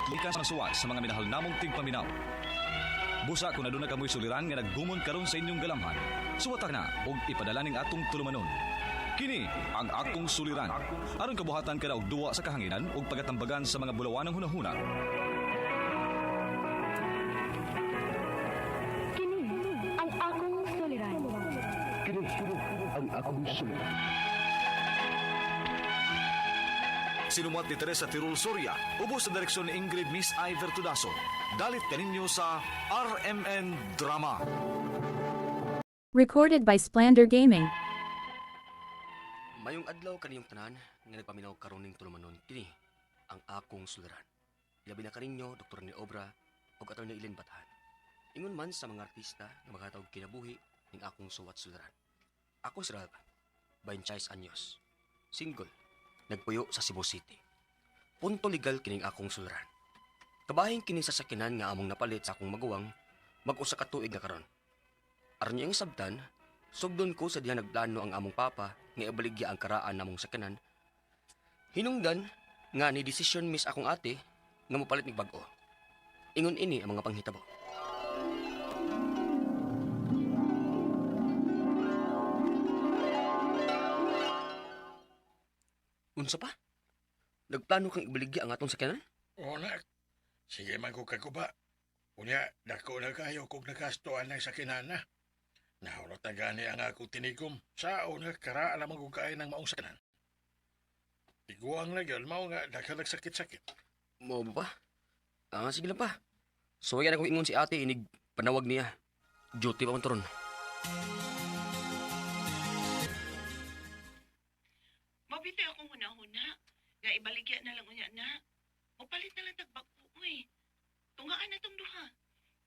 likas ang suwat sa mga minahal namong tigpaminaw. Busa kung naduna kamoy suliran nga naggumon karon sa inyong galamhan, suwata na og ipadala ning atong tulumanon. Kini ang akong suliran. Aron kabuhatan ka na og duwa sa kahanginan ug pagatambagan sa mga bulawanang hunahuna. Kini ang akong suliran. Kini ang akong suliran. Sinumat ni Teresa Tirul Soria, ubos sa direksyon ni Ingrid Miss Iver Tudaso. Dalit kaninyo sa RMN Drama. Recorded by Splander Gaming. Mayong adlaw kaniyong tanan nga nagpaminaw karon ning tulumanon kini ang akong suliran. Ilabi na kaninyo Dr. ni Obra ug Atty. Eileen Batahan. Ingon man sa mga artista nga makatawag kinabuhi ning akong suwat suliran. Ako si Ralph, 26 anyos. Single, nagpuyo sa Cebu City. Punto legal kining akong suliran. Kabahin kini sa sakinan nga among napalit sa akong maguwang mag-usa ka tuig na karon. Aron niyang sabtan, sugdon ko sa diha nagplano ang among papa nga ibaligya ang karaan namong sakinan. Hinungdan nga ni desisyon mis akong ate nga mopalit nig bag-o. Ingon ini ang mga panghitabo. Unsa pa? Nagplano kang ibaligya ang atong sakinan? Oo na. Sige man ko kaguba. Unya, dako na kayo kung nakastuan ng sakinana. Nahulot na gani ang ako tinigom. Sa una, kara alam ang kain ng maong sakinan. Tiguang na yun, mao nga nagsaksakit-sakit. Mo ba? Sige lang pa. So yan akong ingon si ate, inig panawag niya. Duty pa man turon. Mabiti akong huna-huna. Nga ibaligya na lang unya na. O palit na lang tagbag-o, uy. Tungaan na tong duha.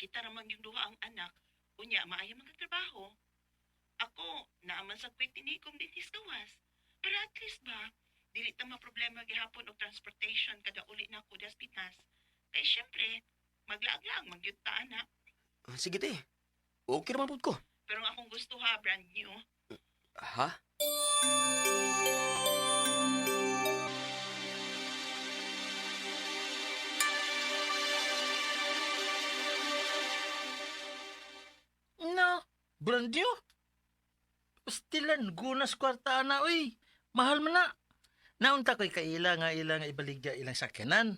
Kita ramang yung duha ang anak. Unya, maaya magkatrabaho. Ako, naaman sa kwek tinikom din gawas. Para at least ba, dili ta maproblema gihapon og transportation kada uli na ako das Pinas. Kaya syempre, maglaag-laag magyud ta anak. Sige te. Okay naman po ko. Pero ang akong gusto ha, brand new. Ha? No, brand new. Pastilan, gunas kwarta na, uy. Mahal man na. Naunta ko'y kaila nga ibaligya ilang sakyanan.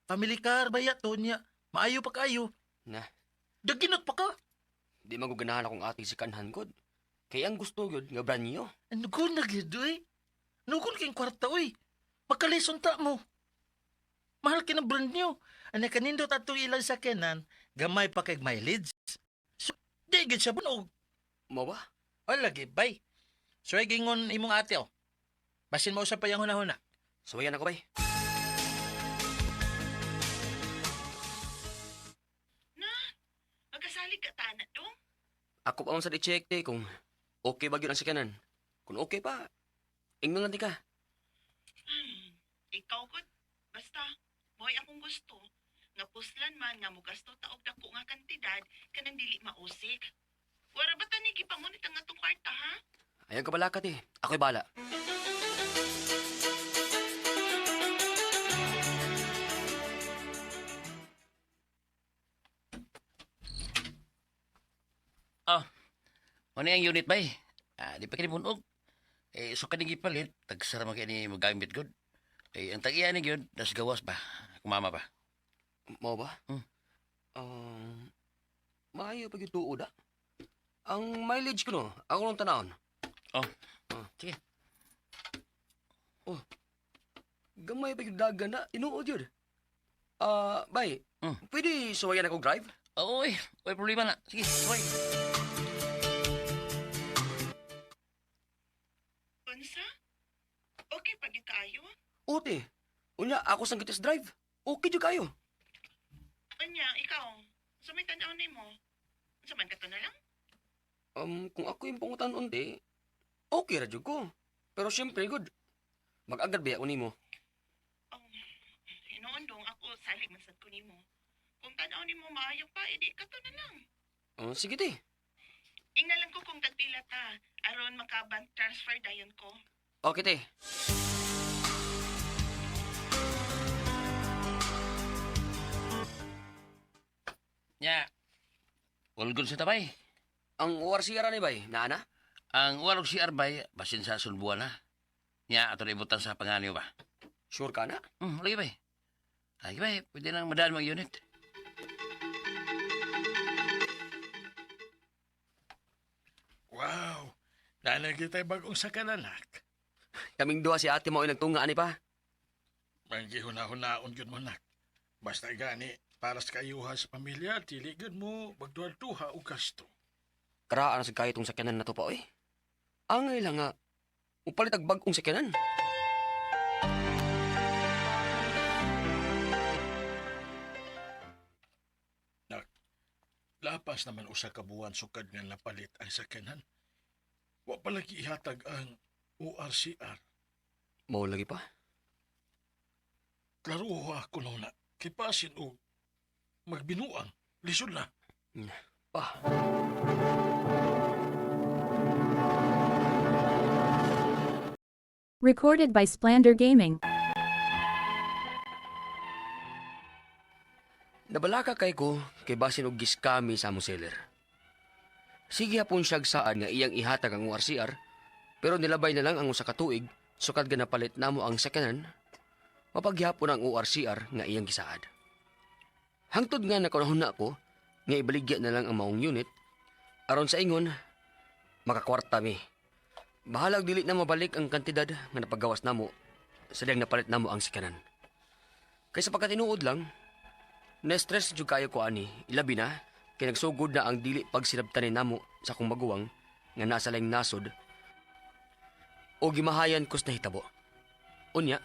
Family car, bayat to niya. Maayo pa kayo. Na, Daginot pa ka. di maguganahan akong ate si kanhan ko. Kaya ang gusto yun nga brand new. Nugon na gid, uy. Nugon kayong kwarta, uy. Magkalisong ta mo. Mahal ka ng brand new. Ano kanindot ato ilang sakyanan, gamay pa kay mileage. So, di gid siya bunog. Mo ba? O lagi, bay. So, ay gingon imong ate, oh. Basin mo sa payang huna-huna. So yan ako bay. Na, magkasalig ka ta na dong. Ako pa sa di-check te kung okay ba yun ang sikanan. Kung okay pa, ingnon lang ka. Ikaw gud. Basta, mo'y akong gusto. Nga puslan man nga mugasto taog dako nga kantidad kanang dili mausik. Wara ba tani gipangunit ang atong kwarta ha? Ayaw ka balakat eh. Ako'y bala. Ano yung unit ba eh? Di pa kinipunog. So kanigi palit, tagsara mo kini magamit good. Ang tag-iya ni yun, nas gawas ba? Kumama pa. Mo ba? Maayo pa yung tuod ah. Ang mileage ko no, ako nung tanahon. Sige. Gamay pa yung dagan na, inuod yun. Bay, pwede suwayan ako drive? Oy, problema na. Sige, try. Unsa? Okay pa gid kaayo? Ote, unya ako sang gitas drive. Okay jud kayo. Anya, ikaw. Sa may tanaw nimo. Sa man ka to na lang? Kung ako yung pangutan unti, okay ra jud ko. Pero syempre good. Mag-agad ba ako nimo? Hinoon dong ako salig man sad ko nimo. Kung tanaw nimo maayo pa, edi ka to na lang. Sige te. Ingnalan ko kung tagpila ta. Aron makabank transfer dayon ko. Okay te. Nya, ulgon sa tabay. Ang ORCR ni bay, naana? Ang walog si Arbay, basin sa sulbuan na. Nya, ato na ibutan sa panganiw ba? Sure ka na? Lagi bay. Lagi bay, pwede nang madaan mag unit. Wow! Nanagitay bagong sakananak. Kaming duha si ate mo ay nagtunga ani pa. Manggihuna-hunaon yun mo nak. Basta gani, para sa kayuha sa pamilya, tiligan mo magduha-duha o gasto. Karaan sa kaya itong sakyanan na to pa, oy. Angay lang nga. Upalit ang bagong sakyanan. Lapas naman usa ka buwan sukad nga napalit ang sakyanan. Wa pa lagi ihatag ang ORCR. Mao lagi pa. Klaro ako na kipasin o magbinuang. Lisod na. Pa. Recorded by Splander Gaming. Nabalaka kay ko kay basin og giskami sa among seller. Sige hapon siyag saan nga iyang ihatag ang ORCR, pero nilabay na lang ang usa ka tuig sukad nga napalit namo ang sakyanan. Mapaghapon ang ORCR nga iyang gisaad. Hangtod nga nakunahon na ako nga ibaligya na lang ang maong unit aron sa ingon makakwarta mi. Bahalag dili na mabalik ang kantidad nga napagawas namo sa diyang napalit namo ang sakyanan. Kaysa pagkatinuod lang, na-stress jud kayo ko ani, ilabi na, kay nagsugod na ang dili pagsinabtanin namo sa akong maguwang nga nasa laing nasod o gimahayan kus na hitabo. Unya,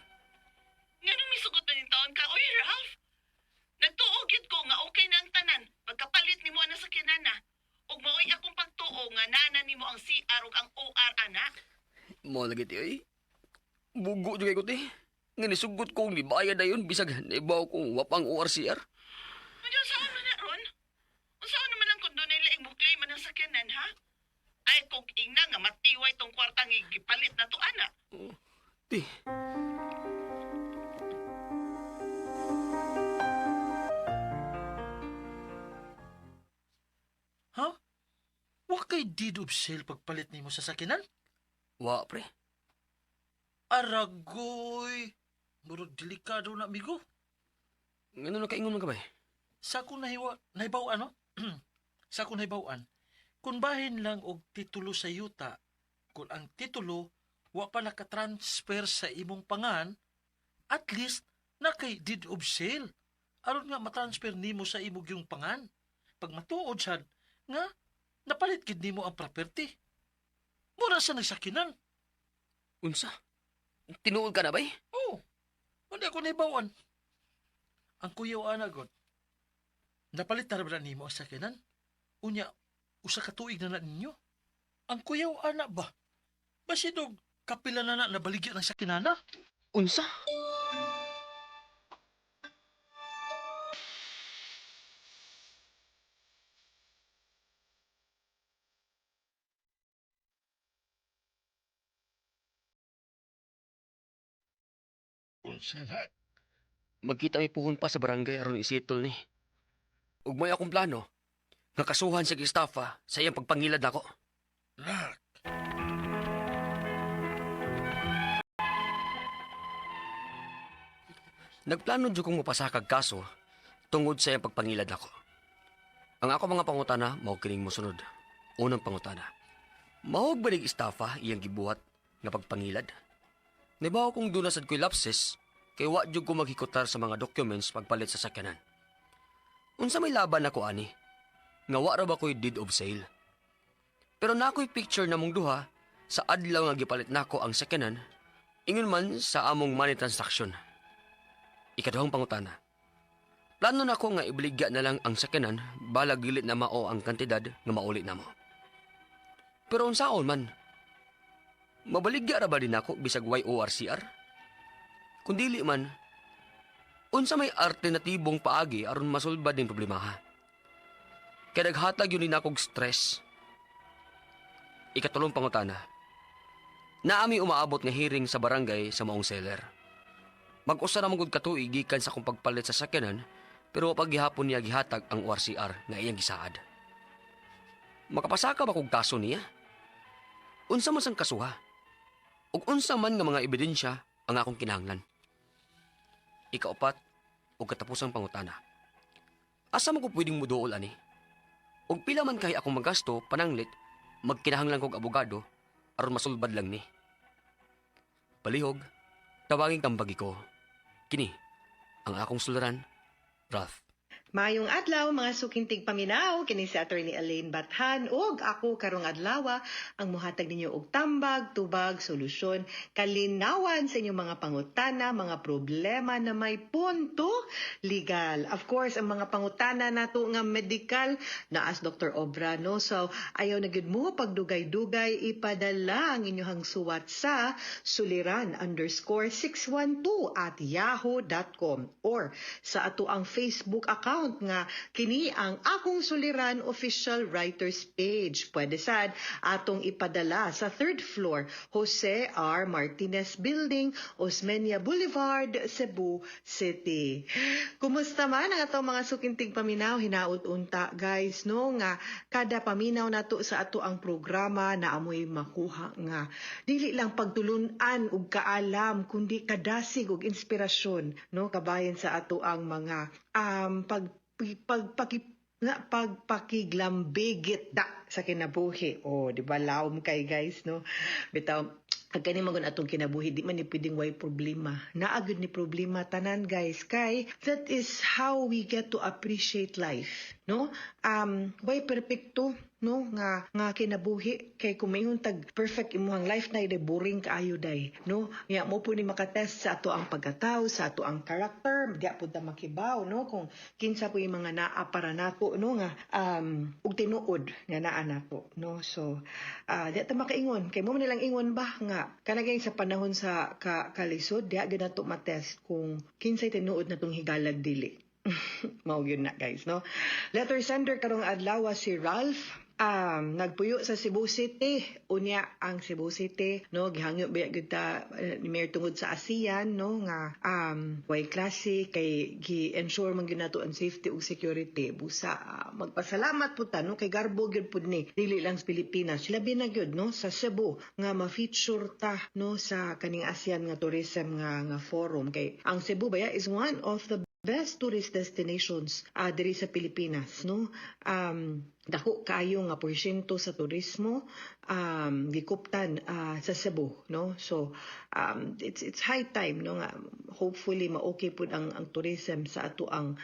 Nga misugot na yung taon ka, oy Ralph. Nagtuog yun ko nga okay na ang tanan. Pagkapalit ni mo ang nasakyanan na. Ug maoy akong pagtuo nga nana ni mo ang CR ug ang OR anak. mo lagi ti oy. Bugo jud kay ko ti. Nga nisugot ko ni bayad na yun bisag naibaw kong wapang ORCR. Medyo saan man na ron? Unsaon naman ang kondo na ilaing mo claim man ang sakyanan ha? Ay kung ingna nga matiway tong kwartang gipalit na to ana. Ti. Ha? Wa kay deed of sale pagpalit nimo sa sakinan? Wa pre. Aragoy! Murag delikado na, amigo. Ngano na kaingon man ka ba? Sa akong nahibaw ano? Sa akong nahibawan, kung bahin lang og titulo sa yuta, kung ang titulo wa pa nakatransfer sa imong pangan, at least na kay deed of sale. Aron nga matransfer nimo sa imong yung pangan. Pag matuod sad, nga napalit gid nimo ang property. Mura sa nagsakinan. Unsa? Tinuod ka na ba? Oo. Hindi ako nahibawan. Ang kuyaw anagod. Napalit na ba nimo ang sakinan? Unya, usa ka tuig na ninyo. Ang kuyaw ana ba? Basidog, kapila na nabaligyan ng sakinana? Unsa? Unsa na? Magkita may puhon pa sa barangay aron isitol ni. Ug may akong plano nga kasuhan sa gistafa sa iyang pagpangilad nako. Nak, Nagplano jud kong mapasakag kaso tungod sa iyang pagpangilad nako. Ang ako mga pangutana mao kining mosunod. Unang pangutana. Mahog ba ning istafa iyang gibuhat nga pagpangilad? Nibaw kong dunasad ko'y lapses kay wa jud ko maghikutar sa mga documents pagpalit sa sakyanan. Unsa may laban ako ani? Nga wa ra ba ko'y deed of sale? Pero nako'y picture na mong duha sa adlaw nga gipalit nako ang sakyanan ingon man sa among money transaction. Ikaduhang pangutana. Plano nako nga ibaligya na lang ang sakyanan balag dili na mao ang kantidad nga mauli namo. Pero unsaon man? Mabaligya ra ba din ako bisag ORCR? Kung dili man, unsa may alternatibong paagi aron masulbad din problemaha. Kaya naghatag yun din akong stress. Ikatulong pangutana. Naami umaabot nga hearing sa barangay sa maong seller. Mag-usa na magud katuig gikan sa akong pagpalit sa sakyanan Pero pag gihapon niya gihatag ang ORCR nga iyang gisaad. Makapasaka ba kog kaso niya? Unsa man sang kasuha? Ug unsa man nga mga ebidensya ang akong kinahanglan? Ikaapat, ug katapusang pangutana. Asa mo ko pwedeng muduol ani? Ug pila man kay akong magasto pananglit, magkinahanglan kog abogado aron masulbad lang ni. Palihog, tawagin kang bagi ko. Kini, ang akong suliran, Ralph. Mayong adlaw mga sukintig paminaw kini si Attorney Elaine Bathan ug ako karong adlaw ang muhatag ninyo og tambag, tubag, solusyon, kalinawan sa inyong mga pangutana, mga problema na may punto legal. Of course, ang mga pangutana nato nga medical na as Dr. Obra no. So ayaw na gid mo pagdugay-dugay ipadala ang inyong suwat sa suliran_612@yahoo.com or sa ato ang Facebook account nga kini ang Akong Suliran official writers page. Pwede sad atong ipadala sa 3rd floor Jose R. Martinez Building, Osmeña Boulevard, Cebu City. Kumusta man ang atong mga sukintig paminaw? Hinaut unta guys no nga kada paminaw nato sa ato ang programa na amoy makuha nga dili lang pagtulunan ug kaalam kundi kadasig ug inspirasyon no kabayan sa ato ang mga pagpakiglambigit da sa kinabuhi. O, di ba, laom kay guys, no? Bitaw, ang kani magun atong kinabuhi, di man ni pwedeng way problema. Naagod ni problema tanan, guys. Kay, that is how we get to appreciate life, no? Way perfecto, no? Nga kinabuhi. Kay kumayon tag perfect imuhang life na, boring kaayo day, no? Nga mo po ni makatest sa ato ang pagkatao, sa ato ang character, di po ta makibaw, no? Kung kinsa po yung mga naa para nato, no? Nga, ug tinuod nga naa nato, no? So, di ta makaingon. Kay mo nilang ingon ba nga kanagay sa panahon sa kalisod, di agad nato matest kung kinsay tinuod na tong higalag dili. Mao yun na guys, no? Letter sender karong adlaw si Ralph. Nagpuyo sa Cebu City. Unya ang Cebu City, no? Gihangyo ba gyud ta ni Mayor tungod sa ASEAN, no? Nga way klase kay gi-ensure man gyud nato ang safety ug security. Busa magpasalamat pud ta no kay garbo gyud pud ni dili lang sa Pilipinas. Labi na gyud no sa Cebu nga ma-feature ta no sa kaning ASEAN nga tourism nga forum kay ang Cebu baya is one of the best tourist destinations diri sa Pilipinas, no? Dako kaayo nga porsyento sa turismo gikuptan sa Cebu, no? So it's high time no nga hopefully ma-okay pud ang tourism sa ato ang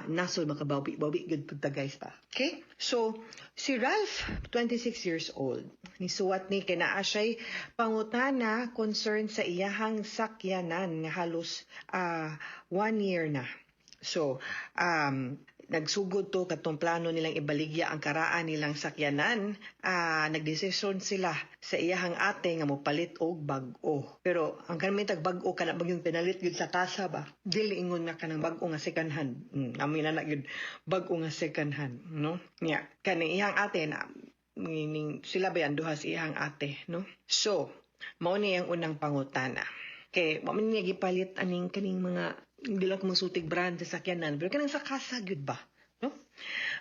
nasod makabawi gud pud ta guys pa. Okay? So si Ralph 26 years old. Nisuwat ni kay naa siya'y pangutana concern sa iyahang sakyanan nga halos 1 year na. So nagsugod to katong plano nilang ibaligya ang karaan nilang sakyanan. Nagdesisyon sila sa iyahang ate nga mopalit og bag-o. Pero ang kanang tag bag-o kana bagyong pinalit gyud sa kasa ba. Dili ingon nga kanang bag-o nga second hand. Amoy na gyud bag-o nga second hand, no? Nya kaning iyang ate na meaning sila ba yan duha sa iyang ate, no? So mao ni ang unang pangutana. Kay mo man niya gipalit aning kaning mga hindi lang kumusutig brand sa sakyanan, pero kanang sa kasa gyud ba, no?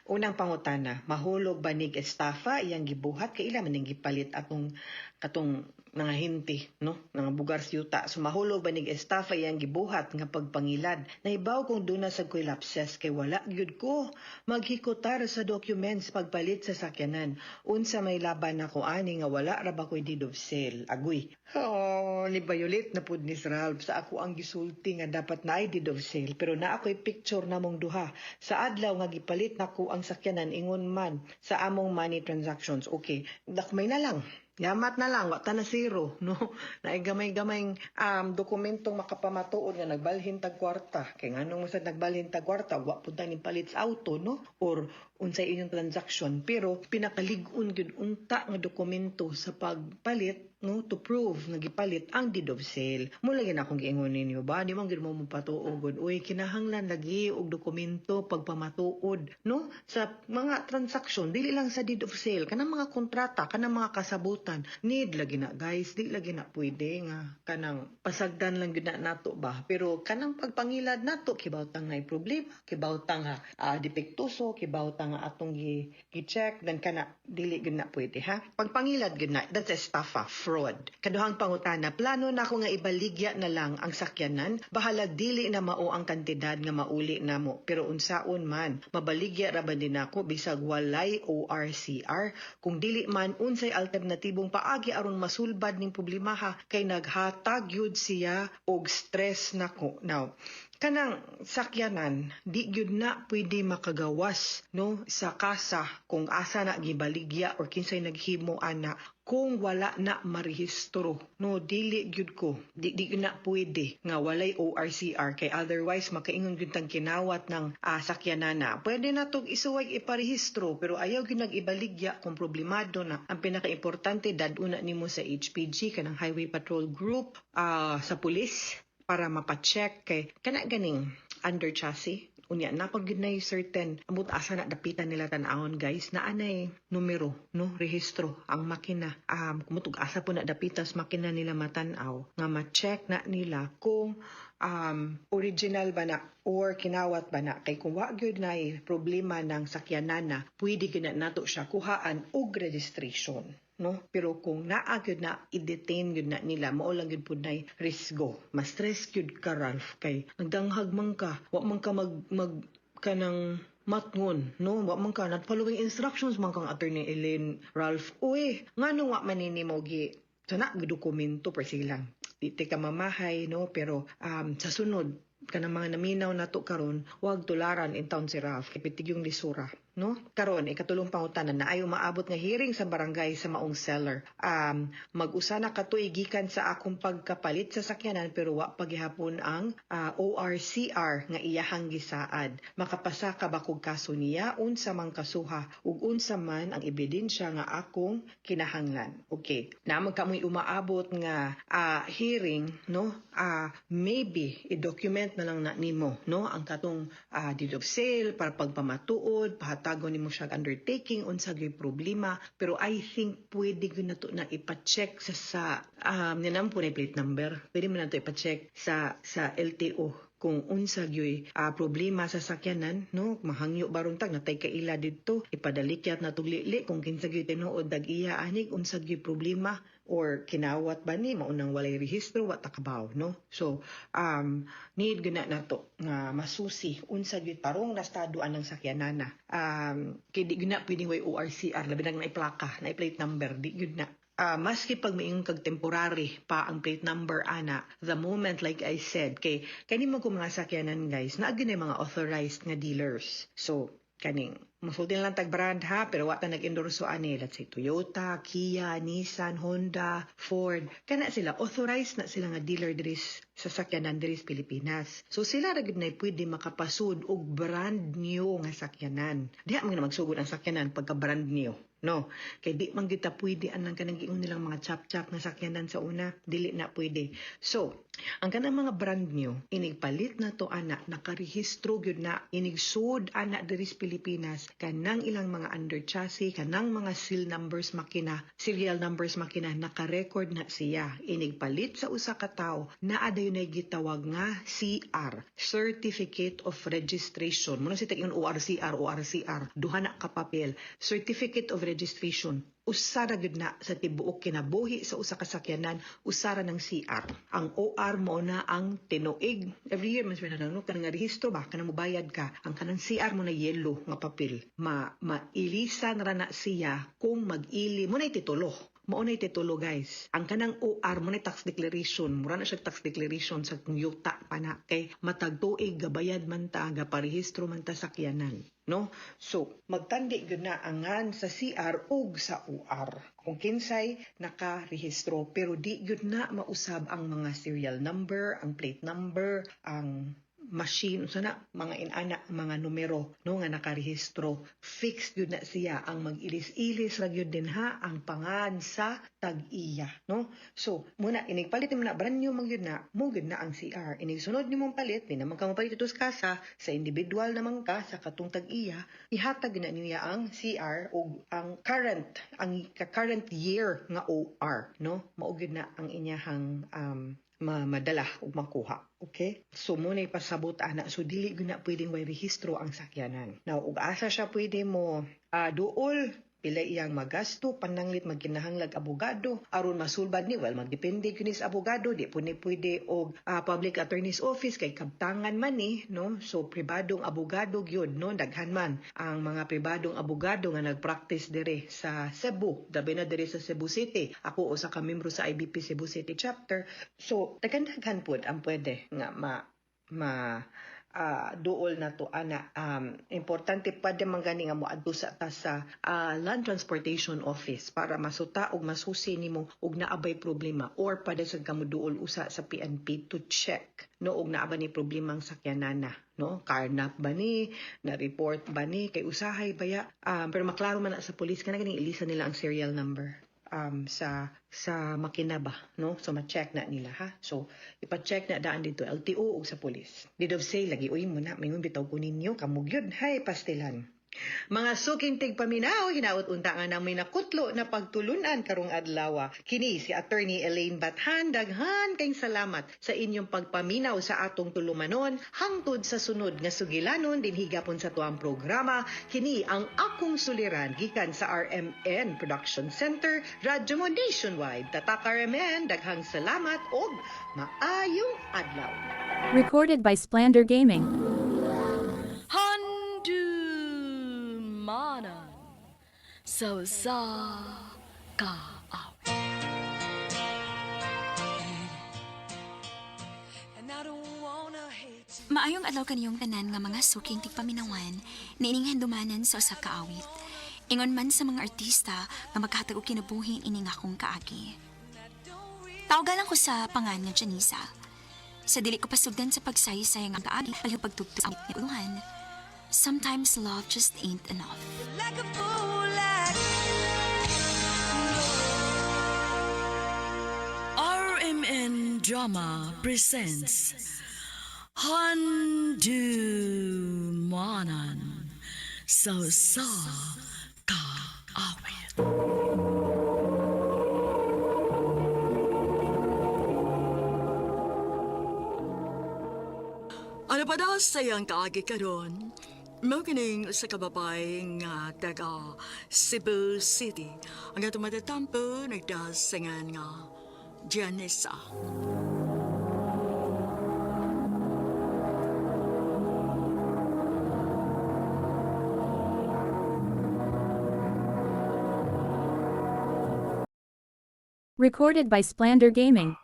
Unang pangutana, mahulog ba nig estafa iyang gibuhat kay ila man ning gipalit katong mga hinti, no? Nga bugar sa yuta. So mahulog ba nig estafa iyang gibuhat nga pagpangilad. Nahibaw kung duna sa ko'y lapses kay wala gyud ko maghikutar sa documents pagpalit sa sakyanan. Unsa may laban ako ani nga wala ra ba ko'y deed of sale. Agoy. Oh, ni Violet na pud ni Ralph sa ako ang gisulti nga dapat na ay deed of sale pero na ako'y picture namong duha. Sa adlaw nga gipalit nako ang sakyanan ingon man sa among money transactions. Okay, dakmay na lang. Yamat na lang, wata na zero, no? Naigamay-gamayng dokumentong makapamatuon nga nagbalhin tag kwarta. Kaya nga nung masad nagbalhin tag kwarta, wa po tayo palit sa auto, no? Or unsay inyong transaction. Pero pinakalig-on yun unta nga dokumento sa pagpalit, no, to prove nga gipalit ang deed of sale. Mula gina akong giingon ninyo ba, di man gid mo mapatuod. Uy, kinahanglan lagi og dokumento pagpamatuod, no? Sa mga transaksyon, dili lang sa deed of sale, kanang mga kontrata, kanang mga kasabutan, need lagi na guys, di lagi na pwede nga kanang pasagdan lang gid na nato ba. Pero kanang pagpangilad nato kibawtang na problema, kibawtang depektuso, kibawtang atong gi-check, then kana dili gid na pwede ha. Pagpangilad gid na, that's a estafa, fraud. Kaduhang pangutana, plano na ako nga ibaligya na lang ang sakyanan, bahala dili na mao ang kantidad nga mauli namo. Pero unsaon man, mabaligya ra ba din ako bisag walay ORCR? Kung dili man unsay alternatibong paagi aron masulbad ning problema ha, kay naghatag yud siya og stress nako. Now, kanang sakyanan di gyud na pwede makagawas no sa kasa kung asa na gibaligya or kinsay naghimo ana kung wala na marehistro no, dili gyud ko di gyud na pwede nga walay ORCR, kay otherwise makaingon gyud tang kinawat ng sakyanana. Pwede na tog isuway iparehistro pero ayaw gyud nag-ibaligya kung problemado na. Ang pinaka-importante daduna nimo sa HPG kanang Highway Patrol Group, sa pulis para mapacheck kay kana ganing under chassis. Unya na pag na certain amot asa na dapitan nila tan-awon guys na anay numero no rehistro ang makina. Kumutug asa po na dapitas makina nila matan-aw nga ma-check na nila kung original ba na or kinawat ba na. Kay kung wa gyud na problema ng sakyanana, pwede gyud na nato siya kuhaan og registration. No? Pero kung naagad na i-detain yun na nila, mao lang yun po na risgo. Mas stress yun ka, Ralph, kay nagdanghag man ka, wa man ka mag kanang matngon, no? Wa man ka, not following instructions man kang Attorney Elaine, Ralph. Uy, nga nung wa manini mo gi, sana dokumento per silang. Di ka mamahay, no? Pero sa sunod, kanang mga naminaw nato karon, wag tularan in town si Ralph, kipitig yung lisura. No? Karon ikatulong pangutanan na ayaw maabot nga hearing sa barangay sa maong seller. Mag-usa na katuig gikan sa akong pagkapalit sa sakyanan pero wa pagihapon ang ORCR nga iyahang gisaad. Makapasa ka ba kog kaso niya unsa man kasuha ug unsa man ang ebidensya nga akong kinahanglan. Okay. Na magkamoy umaabot nga hearing, no? Maybe i-document na lang na nimo, no? Ang katong deed of sale para pagpamatuod, tago ni mo siya undertaking unsa gyud problema, pero I think pwede gyud nato na ipa-check sa ninam po na plate number, pwede mo nato ipa-check sa LTO kung unsa gyud problema sa sakyanan, no? Mahangyo baron tag natay kaila didto, ipadalikyat na tuglili kung kinsa gyud tinuod dag iya anig unsa gyud problema or kinawat ba ni maunang walay rehistro wa takabaw, no? So need gyud na nato nga masusi unsa gyud tarong na estado anang sakyanana. Kay di gyud na pwedeng way ORCR labi na plaka na plate number, di gyud na. Maski pag maing kag temporary pa ang plate number ana, the moment like I said, kay mo ko mga sakyanan guys, naagi na mga authorized nga dealers. So kaning masulti na lang tag brand ha, pero wata nag-endorso ani, let's say Toyota, Kia, Nissan, Honda, Ford, kana sila authorized na sila nga dealer diri sa sakyanan diri sa Pilipinas. So sila ra gid na pwede makapasud og brand new nga sakyanan. Diha man magsugod ang sakyanan pagka brand new. No, kay di man kita pwede anang kanang giingon nilang mga chap-chap na sakyanan sa una, dili na pwede. So, ang kanang mga brand new, inigpalit na to ana, nakarehistro gyud na, inigsud ana diri sa Pilipinas, kanang ilang mga under chassis, kanang mga serial numbers makina, naka-record na siya. Inigpalit sa usa ka tawo, naa dayon ay gitawag nga CR, Certificate of Registration. Muna si tag ORCR, duha na ka papel, Certificate of Registration. Usara gud na sa tibuok kinabuhi sa usa ka sakyanan, usara ng CR. Ang OR mo na ang tinuig. Every year man sila no kanang rehistro ba kanang mobayad ka. Ang kanang CR mo na yellow nga papel. Mailisan ra na siya kung mag-ili mo na titulo. Maunay titulo guys. Ang kanang OR mo na tax declaration. Mura na siya tax declaration sa yuta pa na. Kay matagtuig gabayad man ta, gaparehistro man ta sakyanan. No? So, magtandi gyud na angan sa CR ug sa OR. Kung kinsay nakarehistro pero di gyud na mausab ang mga serial number, ang plate number, ang machine unsa na mga inana mga numero no nga nakarehistro fixed yun na siya ang mag-ilis-ilis ra gyud din ha ang pangan sa tag-iya no. So muna inigpalit mo na brand new man gyud na mo gyud na ang CR inig sunod nimong palit di naman ka mapalit ito sa kasa sa individual naman ka sa katong tag-iya ihatag na niya ang CR o ang current year nga OR no mao gyud na ang inyahang madala o makuha. Okay? So, muna ipasabot ana. So, dili gyud na pwedeng may rehistro ang sakyanan. Now, ug asa siya pwede mo duol, pila iyang magasto, pananglit magkinahanglag abogado, aron masulbad ni, well, magdepende yun sa abogado, di po ni pwede og public attorney's office, kay kabtangan man ni, no? So, pribadong abogado yun, no? Daghan man ang mga pribadong abogado nga nagpractice dire sa Cebu, dabi na dire sa Cebu City. Ako usa ka membro sa IBP Cebu City chapter. So, daghan-daghan pod ang pwede nga duol na to ana importante pa de mangani nga moadto sa Land Transportation Office para masuta og masusi nimo og naabay problema or pada sa kamo duol usa sa PNP to check no og naa ba ni problema ang sakyanana no carnap ba ni na report ba ni kay usahay baya pero maklaro man na sa police kana ganing ilisa nila ang serial number sa makina ba no so ma-check na nila ha so ipa-check na daan dito LTO ug sa police did of say lagi uy mo na mayon bitaw ko ninyo kamugyod hay pastilan. Mga suking tigpaminaw, hinaut unta nga namin nakutlo na pagtulunan karong adlaw. Kini si Attorney Elaine Bathan, daghan kayong salamat sa inyong pagpaminaw sa atong tulumanon hangtod sa sunod nga sugilanon din higapon sa tuang programa. Kini ang akong suliran gikan sa RMN Production Center, Radyo Mo Nationwide. Tatak RMN, daghang salamat og maayong adlaw. Recorded by Splander Gaming. Manan so sa ka Maayong adlaw kaniyong tanan nga mga suking tigpaminawan niining handumanan sa usa ka awit. Ingon man sa mga artista nga maghatag og kinabuhi ining akong kaagi. Tawagalan ko sa pangan nga Janisa. Sa dili ko pasugdan sa pagsaysay nga kaagi palihog pagtugtog sa ni uluhan. Sometimes love just ain't enough. like a fool like RMN Drama presents Handumanan so sa ka awit. Ano pa daw sayang kaagi karon? Mao kining sa kababay nga taga Cebu City. Ang atong matatampo nagdasangan nga Janessa. Recorded by Splander Gaming.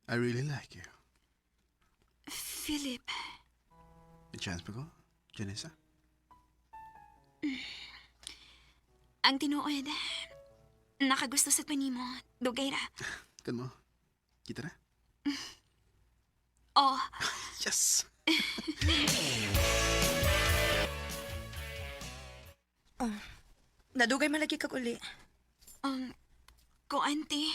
I really like you. Philip, May chance pa ko, Janessa? ang tinuod, nakagusto sa tuwan mo, dugay ra. Kan mo? Kita na? Oh, Yes! Nadugay malagi kag uli. ko auntie.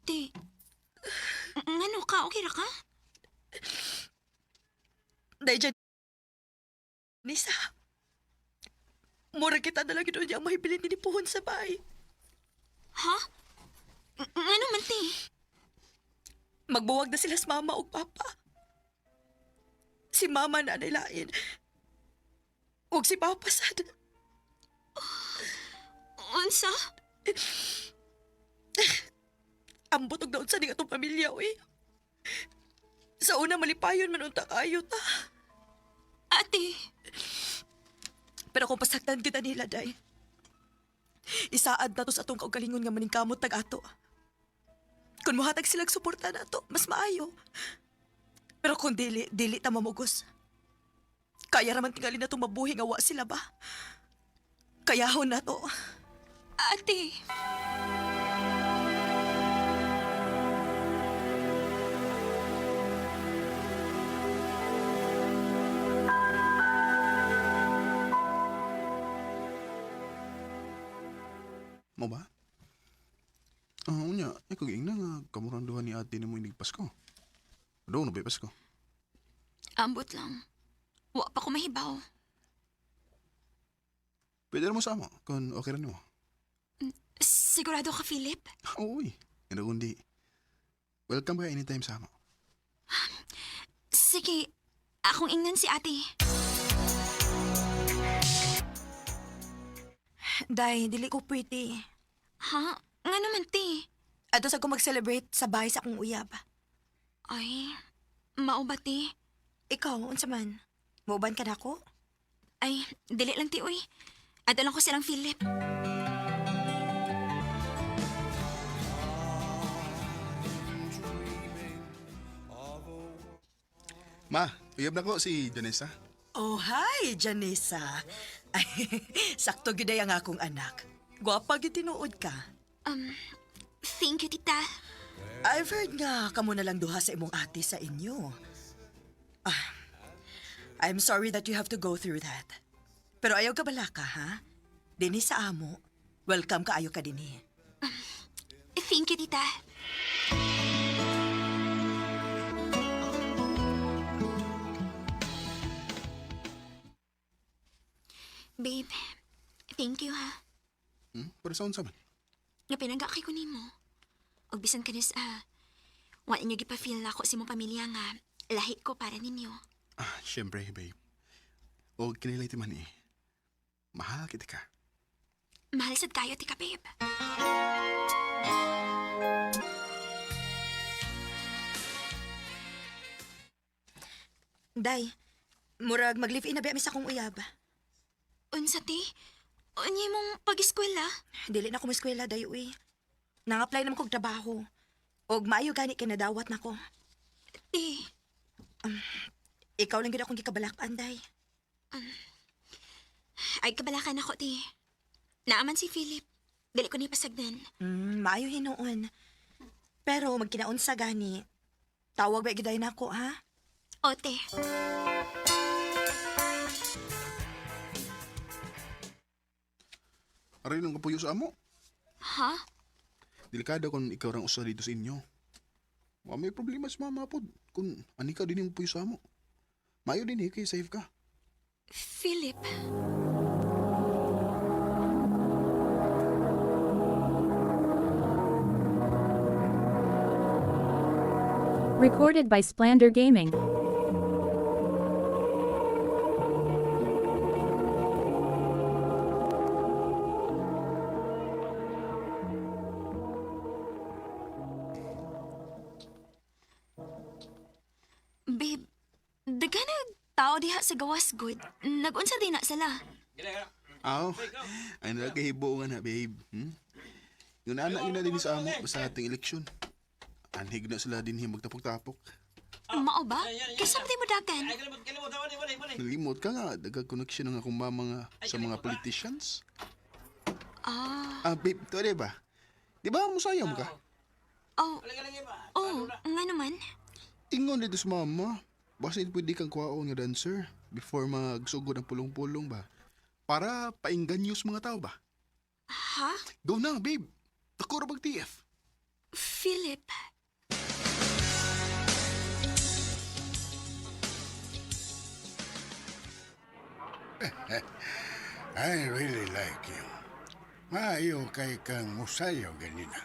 Ti, ngano ka? Okay ra ka? Dahil dyan, Nisa, mura kita na lang yun yung mahibilin ni Puhon sa bahay. Ha? Ngano man ti? Magbuwag na sila sa mama o papa. Si mama na nilain. Huwag si papa sad. Unsa? Ang butog daon sa atong pamilya, uy. Sa una malipayon man unta kayo ta. Ate, Pero kung pasaktan kita nila, day. Isaad na to sa atong kaugalingon nga maningkamot tag-ato. Kung muhatag silang suporta na to, mas maayo. Pero kung dili ta mamugos, kaya raman tingali na itong mabuhi nga wa sila ba? Kayahon na to. Ate, Mo ba? Unya, ako giing na nga kamurang duha ni ate ni mo inig Pasko. Daw na ba Pasko? ambot lang. Wa pa ko mahibaw. Pwede na mo sama kung okay rin mo. Sigurado ka, Philip? Uy, hindi kundi. Welcome ka anytime sama. Sige, akong ingnan si ate. Day, dili ko pretty. Ha? Nga naman, te. Ato sa ko mag-celebrate sa bahay sa akong uyab. Ay, mao ba, te? Ikaw, unsa man? Mauban ka na ako? Ay, dili lang, te, uy. Ato lang ko silang Philip. Ma, uyab na ko si Janessa. Oh, hi, Janessa. Ay, sakto giday ang akong anak. Gwapa gitinuod ka. Thank you, tita. I've heard nga kamo na lang duha sa imong ate sa inyo. I'm sorry that you have to go through that. Pero ayaw ka bala ka, ha? Dini sa amo. Welcome ka ayo ka dinhi. Thank you, tita. Babe, thank you, ha. Para saan saman? Nga pinagakay ko nimo. Og bisan ka nis, wa ninyo gipa-feel na ako si mong pamilya nga lahi ko para ninyo. Siyempre, babe. O kinilayti man eh. Mahal kita ka. Mahal sad kayo, tika, babe. Day, murag mag-live-in na ba sa akong uyab? Unsa, te? Unya mong pag-eskwela? Dili na ko eskwela, day, uy. Nang-apply naman kong trabaho. Og maayo gani kinadawat na ko. Te. Ikaw lang gid akong gikabalakan, day. Ay, kabalakan ako, te. Naaman si Philip. Dili ko ni pasagdan. Maayo hinuon. Pero magkinaon sa gani. Tawag ba giday na ako, ha? O, te. Aray lang kapuyo sa amo. Ha? Delikado kung ikaw rang usa dito sa inyo. May problema sa mama pod. Kung ani ka din yung puyo sa amo. Mayo din kay safe ka. Philip. Recorded by Splander Gaming. Babe, daghan tao diha sa gawas good. Nag-unsa din na sila. Aw, ay nakahibo nga na, babe. Yung anak yun na din sa amo sa ating eleksyon. Anhig na sila din magtapok-tapok. Mao ba? Kasi mo dagan. Nalimot ka nga, dagag connection ng akong mama nga sa mga politicians. Babe, to ba? Di ba musayang ka? Oh, nga naman. Ingon dito sa mama. Basta pwede kang kuwaon nga dancer before magsugod ang pulong-pulong ba? Para painggan yung mga tao ba? Ha? Go na, babe. Ako ra mag-TF. Philip. I really like you. Maayo kay kang musayaw ganina.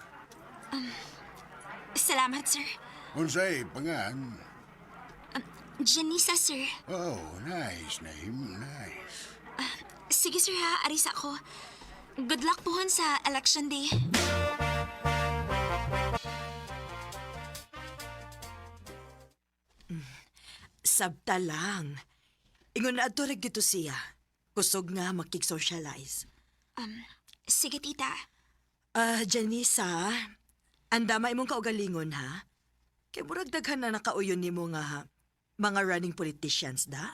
Salamat, sir. Unsay pangan? Janisa, sir. Oh, nice name, nice. Sige, sir, ha. Aris ako. Good luck pohon sa election day. Sabta lang. Ingon na ato dito siya. Kusog nga makig-socialize. Sige, tita. Janisa, andama imong kaugalingon, ha? Kay murag daghan na nakauyon nimo nga, ha? mga running politicians da.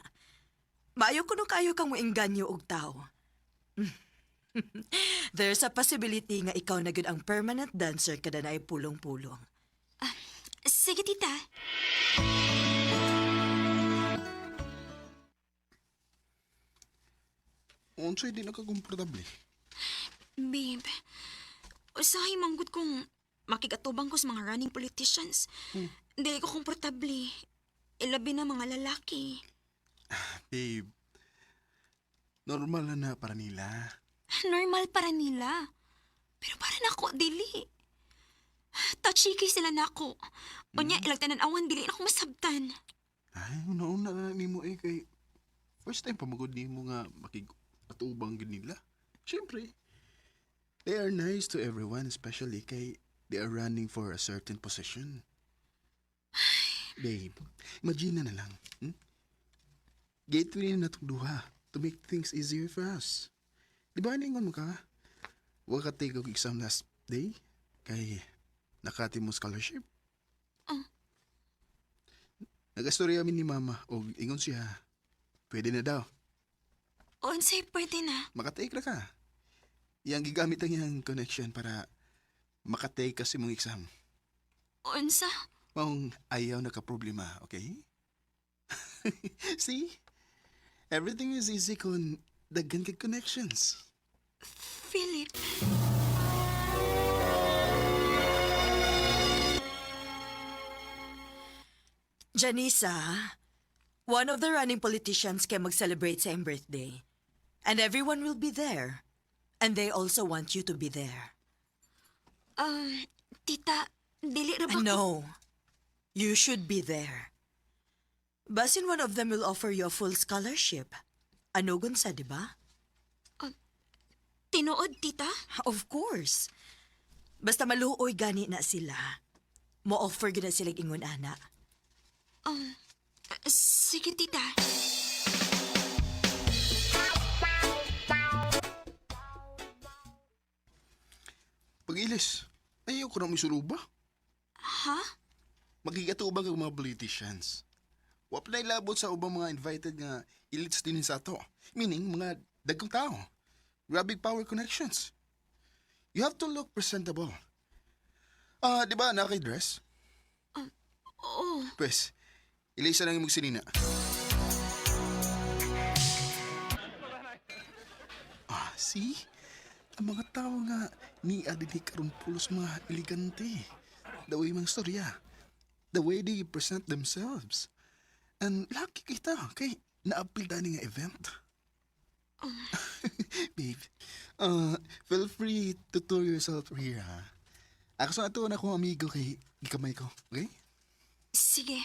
Maayo kuno kayo kang moengganyo og tao. There's a possibility nga ikaw na gud ang permanent dancer kada na ay pulong-pulong. Sige, tita. Unsay di nakakomportable. Babe, usahay manggod kong makigatubang ko sa mga running politicians. Dili ko komportable. Ilabi na mga lalaki. Babe, normal na para nila. Normal para nila. Pero para nako, dili. Touchy sila nako. Unya, ilang tanan-awan, dili na ako masabtan. Ay, una-una na nimo kay first time pamagod nimo nga makig-atubang gid nila. Siyempre, they are nice to everyone, especially kay they are running for a certain position. Babe, imagine na lang. Gateway na itong duha to make things easier for us. Di ba ningon mo ka? Huwag ka take og exam last day kay nakati mo scholarship. Nag-astorya amin ni mama o ingon siya. Pwede na daw. Unsay pwede na. Makatake na ka. Yang gigamit ang iyang connection para makatake kasi mong exam. Unsa? Mong ayaw nakaproblema, okay? See? Everything is easy kung daghan kag connections. Philip. Janisa, one of the running politicians can mag-celebrate sa iyong birthday. And everyone will be there. And they also want you to be there. Tita, dili ra ba No. You should be there. Basin one of them will offer you a full scholarship. Anugon sa, di ba? Tinuod, tita? Of course. Basta maluoy gani na sila. Mo-offer gina sila ingon ana. Sige, tita. Pag-ilis, ayaw ko na may suluba. Ha? Magigatuubang ang mga politicians. Wap na ilabot sa ubang mga invited nga elites din sa ato. Meaning, mga dagkong tao. Grabbing power connections. You have to look presentable. Di ba nakay-dress? Oo. Pwes, ilisa lang yung magsinina. See? Ang mga tao nga ni adini karon pulos mga elegante. The way mga storya. The way they present themselves. And lucky kita kay naapil dani nga event. Babe, feel free to tour yourself here, ha? Ako sa ato na akong amigo kay gikamay ko, okay? Sige.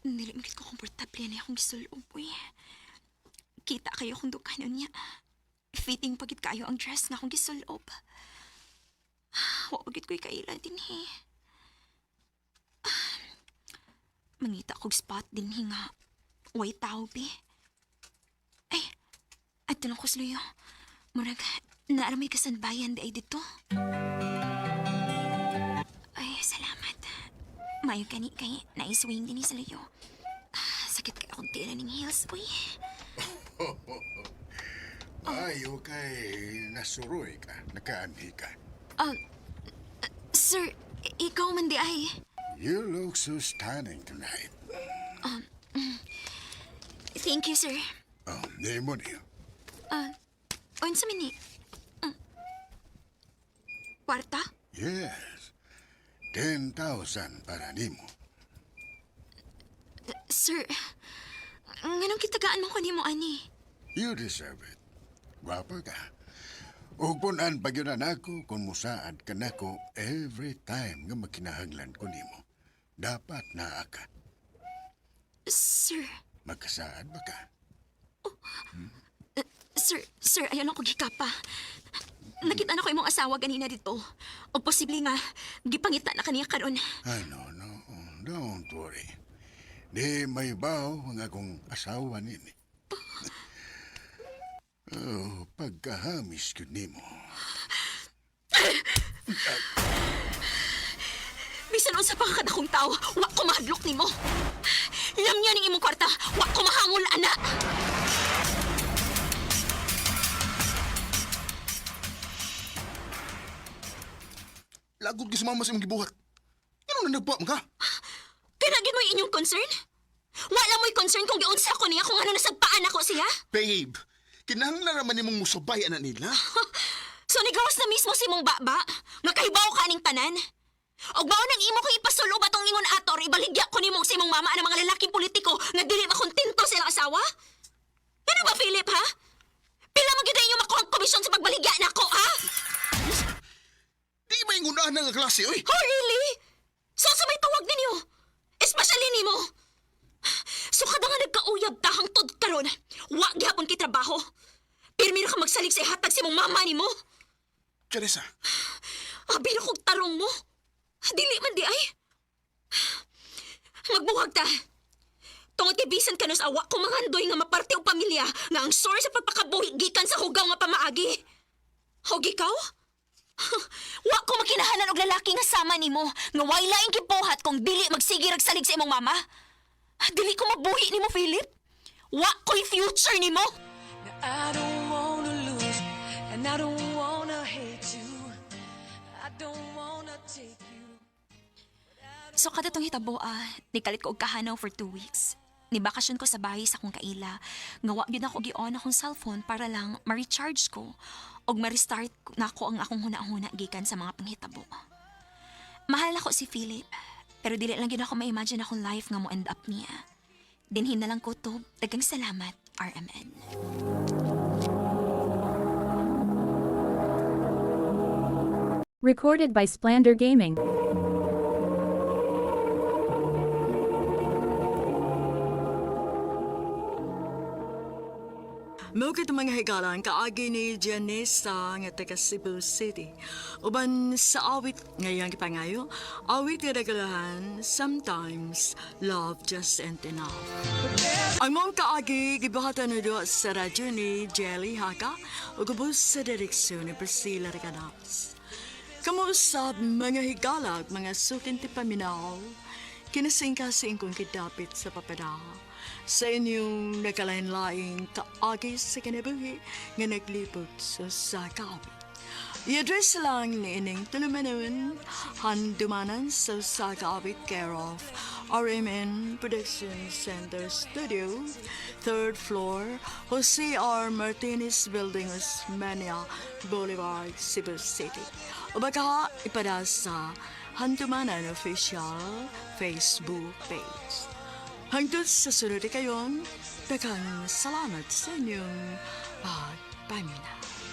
Dili magit ko komportable na akong gisulob, uy. Kita kayo kung dukanon niya. Fitting pagit kayo ang dress na akong gisulob. Wagit ko'y kaila din, he. Mangita kong spot din, he nga. Way tao, be. Ay, ato lang ko sluyo. Murag, naaramay kasanbayan di ay dito. Ay, salamat. Mayo kani kay naiswing din ni sluyo. Sakit kaya akong tira ng heels, uy. Ayaw kay nasuroy ka, nakaanhi ka. Sir, ikaw man di ay. You look so stunning tonight. Thank you, sir. Di mo niyo. Unsa man ni? Kwarta? Yes. 10,000 para nimo. Sir, nganong kitagaan mo ko ni mo, ani? You deserve it. Gwapa ka. Ug punan pa gyud nako kung musaad ka nako every time nga makinahanglan ko nimo. Dapat naa ka. Sir. Magkasaad ba ka? Sir, ayaw lang ko gikapa. Nakita na ko imong asawa ganina dito. O posible nga, gipangita na kaniya karon. Ay, no. Don't worry. Di may baw ang akong asawa nini. Pagkahamis ko nimo. Bisan unsa pa ka kadakong tao, wa ko mahadlok nimo. Lamyan ning imong kwarta, wa ko mahangol ana. Lagod ka sumama sa imong gibuhat. Ano na nagpa ka? Pinagin mo yung inyong concern? Wala mo'y concern kung giunsa ko niya kung ano nasagpaan ako siya? Babe, kinahanglan naman nimong musabay na nila. So nigawas na mismo si mong baba, nga kahibaw ka ning tanan. Og mao nang imo ko ipasulo ba tong ingon ator, ibaligya ko nimo sa imong mama ang mga lalaking politiko nga dili makontento sa ilang asawa? Ano ba, Philip, ha? Pila man gyud inyo makuha ang komisyon sa pagbaligya nako, ha? Di ba yung unahan ng klase, oy? Oh, really? So may tawag ninyo? Especially nimo? So kada nga nagkauyab ta hangtod karon, wa gyapon ki trabaho. Pirmi ra ka magsalig sa ihatag si mong mama nimo. Teresa. Abi na kog tarong mo. Dili man di ay. Magbuwag ta. Tungod kay bisan ka nos awa ko mangandoy nga maparte og pamilya nga ang source sa pagpakabuhi gikan sa hugaw nga pamaagi. Og ikaw? Wa ko makinahanan og lalaki nga sama nimo nga way laing gibuhat kung dili magsige ragsalig sa imong mama. Dili ko mabuhi nimo, Philip. Wa ko'y future nimo. I don't wanna lose and I don't wanna hate you. I don't wanna take you. So kada tong hitabo, nikalit ko og kahanaw for 2 weeks. Nibakasyon ko sa bahay sa akong kaila. Nga wa gyud ako gi-on akong cellphone para lang ma-recharge ko og ma-restart na ako ang akong huna-huna gikan sa mga panghitabo. Mahal ako si Philip, pero dili lang gyud ako ma-imagine akong life nga mo end up niya. Dinhin na lang ko to. Daghang salamat, RMN. Recorded by Splander Gaming. Mao kay mga higalan kaagi ni Janessa nga taga Cebu City. Uban sa awit ngayang gipangayo, awit nga regalahan, sometimes love just ain't enough. Ang mong kaagi gibahatan na doon sa radyo ni Jelly Haka o gubos sa direksyon ni Priscilla Ricadas. Kamusta mga higalag, mga sukin ti paminaw, kinasing-kasing kong kidapit sa papada. Sa inyong nagkalain-laing kaagi sa kinabuhi nga naglipot sa sakawit. I-address lang ni ining tulumanon handumanan sa sakawit care of RMN Production Center Studio, 3rd floor, Jose R. Martinez Building, Osmania Boulevard, Cebu City. O baka ipada sa Handumanan Official Facebook page. Hangtod sa sunod kayon, daghang salamat sa inyong pagpaminaw.